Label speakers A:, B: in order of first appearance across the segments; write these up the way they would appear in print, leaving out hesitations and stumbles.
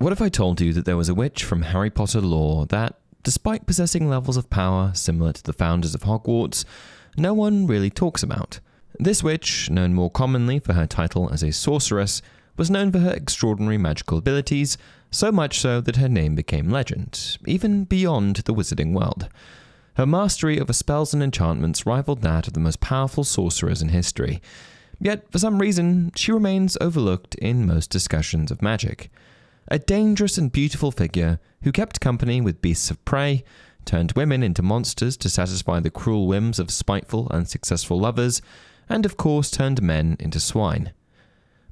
A: What if I told you that there was a witch from Harry Potter lore that, despite possessing levels of power similar to the founders of Hogwarts, no one really talks about? This witch, known more commonly for her title as a sorceress, was known for her extraordinary magical abilities, so much so that her name became legend, even beyond the wizarding world. Her mastery over spells and enchantments rivaled that of the most powerful sorcerers in history. Yet, for some reason, she remains overlooked in most discussions of magic. A dangerous and beautiful figure who kept company with beasts of prey, turned women into monsters to satisfy the cruel whims of spiteful, unsuccessful lovers, and of course turned men into swine.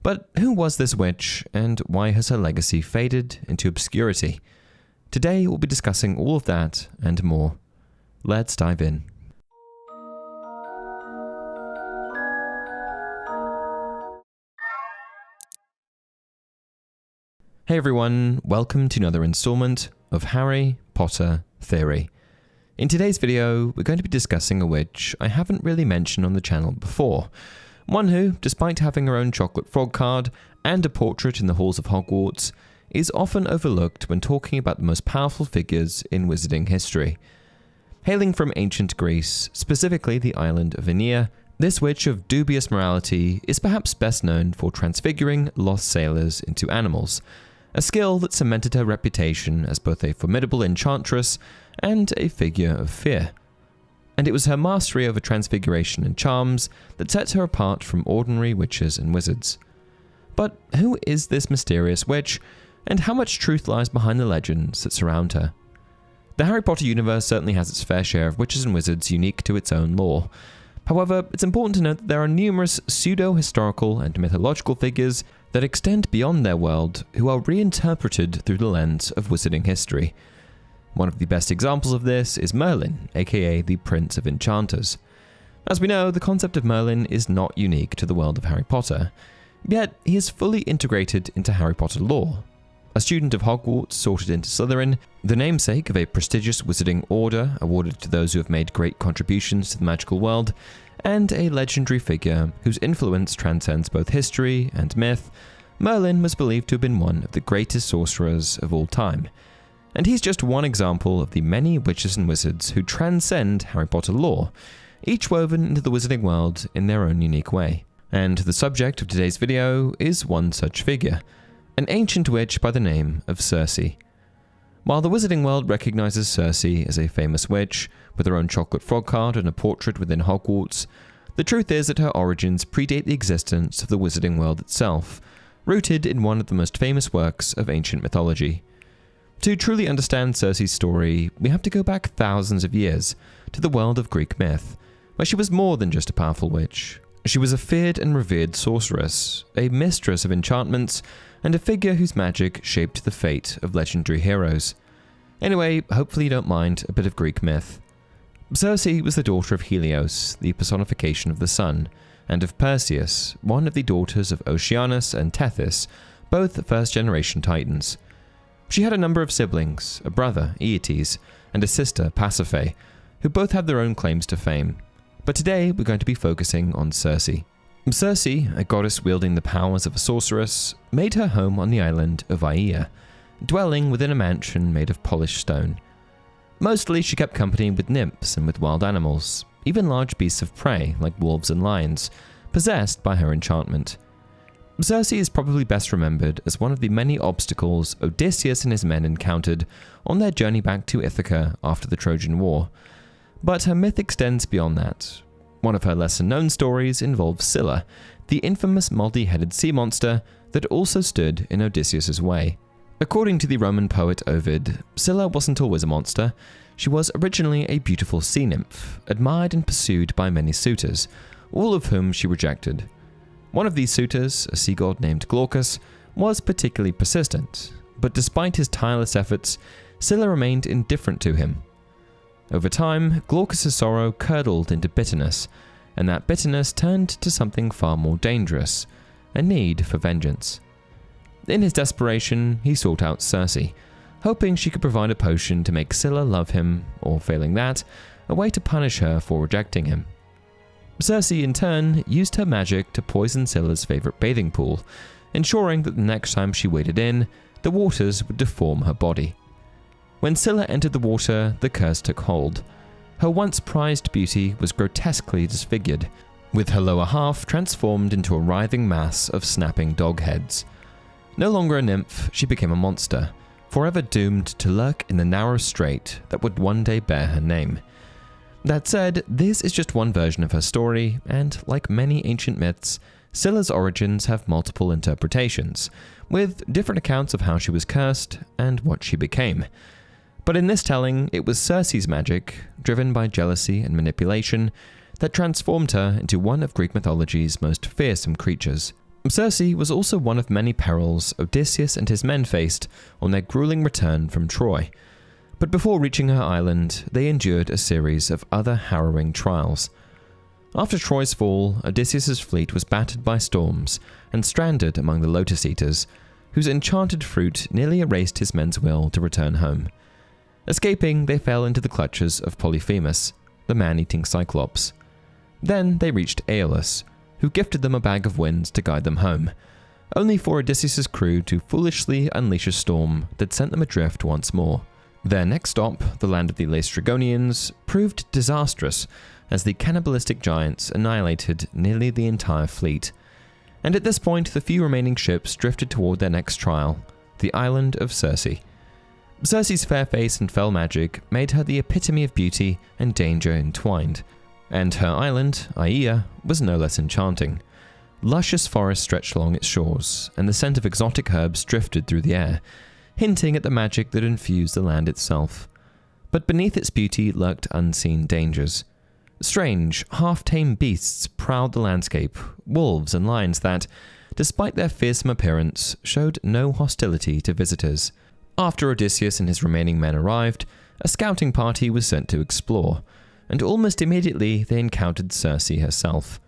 A: But who was this witch, and why has her legacy faded into obscurity? Today we'll be discussing all of that and more. Let's dive in. Hey everyone, welcome to another installment of Harry Potter Theory. In today's video, we're going to be discussing a witch I haven't really mentioned on the channel before. One who, despite having her own chocolate frog card and a portrait in the halls of Hogwarts, is often overlooked when talking about the most powerful figures in wizarding history. Hailing from ancient Greece, specifically the island of Aeneas, this witch of dubious morality is perhaps best known for transfiguring lost sailors into animals, a skill that cemented her reputation as both a formidable enchantress and a figure of fear. And it was her mastery over transfiguration and charms that set her apart from ordinary witches and wizards. But who is this mysterious witch, and how much truth lies behind the legends that surround her? The Harry Potter universe certainly has its fair share of witches and wizards unique to its own lore. However, it's important to note that there are numerous pseudo-historical and mythological figures that extend beyond their world who are reinterpreted through the lens of wizarding history. One of the best examples of this is Merlin, aka the Prince of Enchanters. As we know, the concept of Merlin is not unique to the world of Harry Potter, yet he is fully integrated into Harry Potter lore. A student of Hogwarts sorted into Slytherin, the namesake of a prestigious wizarding order awarded to those who have made great contributions to the magical world, and a legendary figure whose influence transcends both history and myth, Merlin was believed to have been one of the greatest sorcerers of all time. And he's just one example of the many witches and wizards who transcend Harry Potter lore, each woven into the wizarding world in their own unique way. And the subject of today's video is one such figure, an ancient witch by the name of Circe. While the wizarding world recognizes Circe as a famous witch, with her own chocolate frog card and a portrait within Hogwarts, the truth is that her origins predate the existence of the wizarding world itself, rooted in one of the most famous works of ancient mythology. To truly understand Circe's story, we have to go back thousands of years, to the world of Greek myth, where she was more than just a powerful witch. She was a feared and revered sorceress, a mistress of enchantments, and a figure whose magic shaped the fate of legendary heroes. Anyway, hopefully you don't mind a bit of Greek myth. Circe was the daughter of Helios, the personification of the sun, and of Perseus, one of the daughters of Oceanus and Tethys, both first-generation titans. She had a number of siblings, a brother, Aeetes, and a sister, Pasiphae, who both had their own claims to fame. But today we're going to be focusing on Circe. Circe, a goddess wielding the powers of a sorceress, made her home on the island of Aeaea, dwelling within a mansion made of polished stone. Mostly she kept company with nymphs and with wild animals, even large beasts of prey like wolves and lions, possessed by her enchantment. Circe is probably best remembered as one of the many obstacles Odysseus and his men encountered on their journey back to Ithaca after the Trojan War. But her myth extends beyond that. One of her lesser-known stories involves Scylla, the infamous multi-headed sea monster that also stood in Odysseus' way. According to the Roman poet Ovid, Scylla wasn't always a monster. She was originally a beautiful sea nymph, admired and pursued by many suitors, all of whom she rejected. One of these suitors, a sea god named Glaucus, was particularly persistent, but despite his tireless efforts, Scylla remained indifferent to him. Over time, Glaucus' sorrow curdled into bitterness, and that bitterness turned to something far more dangerous, a need for vengeance. In his desperation, he sought out Circe, hoping she could provide a potion to make Scylla love him, or failing that, a way to punish her for rejecting him. Circe, in turn, used her magic to poison Scylla's favorite bathing pool, ensuring that the next time she waded in, the waters would deform her body. When Scylla entered the water, the curse took hold. Her once prized beauty was grotesquely disfigured, with her lower half transformed into a writhing mass of snapping dog heads. No longer a nymph, she became a monster, forever doomed to lurk in the narrow strait that would one day bear her name. That said, this is just one version of her story, and like many ancient myths, Scylla's origins have multiple interpretations, with different accounts of how she was cursed and what she became. But in this telling, it was Circe's magic, driven by jealousy and manipulation, that transformed her into one of Greek mythology's most fearsome creatures. Circe was also one of many perils Odysseus and his men faced on their grueling return from Troy. But before reaching her island, they endured a series of other harrowing trials. After Troy's fall, Odysseus' fleet was battered by storms and stranded among the Lotus Eaters, whose enchanted fruit nearly erased his men's will to return home. Escaping, they fell into the clutches of Polyphemus, the man-eating Cyclops. Then they reached Aeolus, who gifted them a bag of winds to guide them home, only for Odysseus' crew to foolishly unleash a storm that sent them adrift once more. Their next stop, the land of the Laestrygonians, proved disastrous as the cannibalistic giants annihilated nearly the entire fleet. And at this point, the few remaining ships drifted toward their next trial, the island of Circe. Circe's fair face and fell magic made her the epitome of beauty and danger entwined, and her island, Aia, was no less enchanting. Luscious forests stretched along its shores, and the scent of exotic herbs drifted through the air, hinting at the magic that infused the land itself. But beneath its beauty lurked unseen dangers. Strange, half-tame beasts prowled the landscape, wolves and lions that, despite their fearsome appearance, showed no hostility to visitors. After Odysseus and his remaining men arrived, a scouting party was sent to explore, and almost immediately they encountered Circe herself.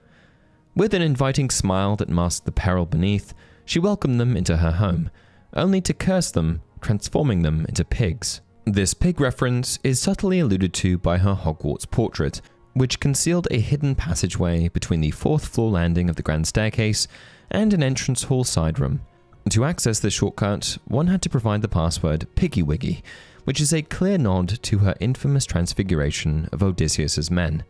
A: With an inviting smile that masked the peril beneath, she welcomed them into her home, only to curse them, transforming them into pigs. This pig reference is subtly alluded to by her Hogwarts portrait, which concealed a hidden passageway between the fourth-floor landing of the grand staircase and an entrance hall side room. To access this shortcut, one had to provide the password Piggywiggy, which is a clear nod to her infamous transfiguration of Odysseus' men.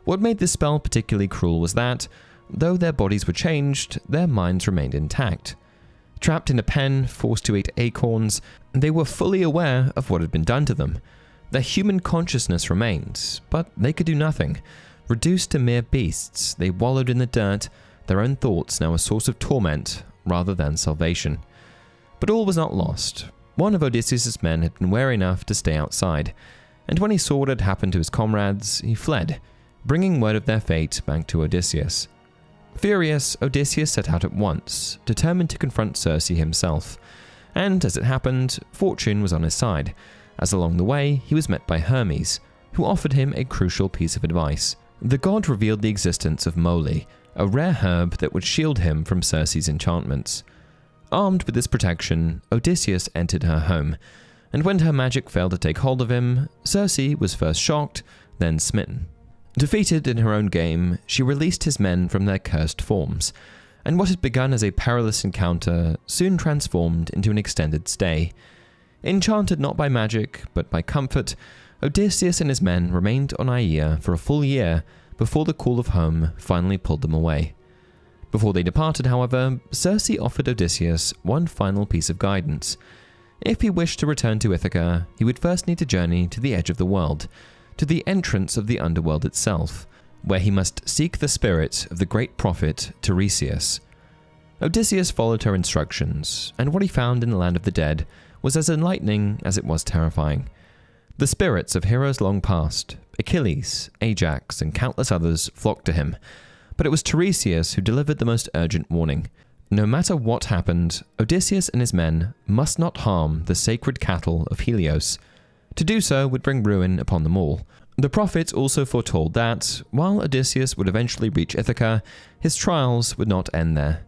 A: What made this spell particularly cruel was that, though their bodies were changed, their minds remained intact. Trapped in a pen, forced to eat acorns, they were fully aware of what had been done to them. Their human consciousness remained, but they could do nothing. Reduced to mere beasts, they wallowed in the dirt, their own thoughts now a source of torment rather than salvation. But all was not lost. One of Odysseus' men had been wary enough to stay outside, and when he saw what had happened to his comrades, he fled, bringing word of their fate back to Odysseus. Furious, Odysseus set out at once, determined to confront Circe himself. And as it happened, fortune was on his side, as along the way he was met by Hermes, who offered him a crucial piece of advice. The god revealed the existence of moly, a rare herb that would shield him from Circe's enchantments. Armed with this protection, Odysseus entered her home, and when her magic failed to take hold of him, Circe was first shocked, then smitten. Defeated in her own game, she released his men from their cursed forms, and what had begun as a perilous encounter soon transformed into an extended stay. Enchanted not by magic, but by comfort, Odysseus and his men remained on Aia for a full year before the call of home finally pulled them away. Before they departed, however, Circe offered Odysseus one final piece of guidance. If he wished to return to Ithaca, he would first need to journey to the edge of the world, to the entrance of the underworld itself, where he must seek the spirit of the great prophet Tiresias. Odysseus followed her instructions, and what he found in the land of the dead was as enlightening as it was terrifying. The spirits of heroes long past, Achilles, Ajax, and countless others, flocked to him, but it was Tiresias who delivered the most urgent warning. No matter what happened, Odysseus and his men must not harm the sacred cattle of Helios. To do so would bring ruin upon them all. The prophet also foretold that, while Odysseus would eventually reach Ithaca, his trials would not end there.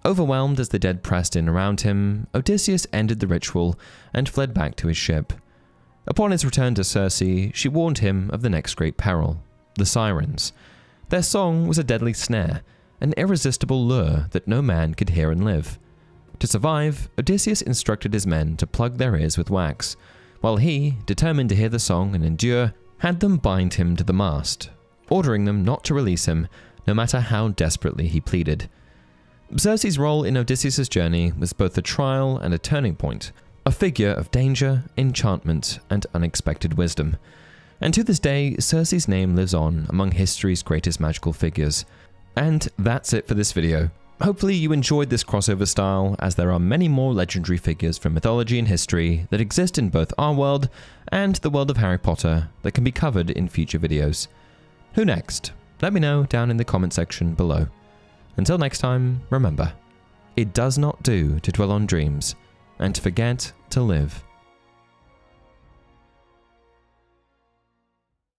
A: Overwhelmed as the dead pressed in around him, Odysseus ended the ritual and fled back to his ship. Upon his return to Circe, she warned him of the next great peril, the sirens. Their song was a deadly snare, an irresistible lure that no man could hear and live. To survive, Odysseus instructed his men to plug their ears with wax, while he, determined to hear the song and endure, had them bind him to the mast, ordering them not to release him, no matter how desperately he pleaded. Circe's role in Odysseus' journey was both a trial and a turning point, a figure of danger, enchantment, and unexpected wisdom. And to this day, Circe's name lives on among history's greatest magical figures. And that's it for this video. Hopefully you enjoyed this crossover style, as there are many more legendary figures from mythology and history that exist in both our world and the world of Harry Potter that can be covered in future videos. Who next? Let me know down in the comment section below. Until next time, remember, it does not do to dwell on dreams and to forget to live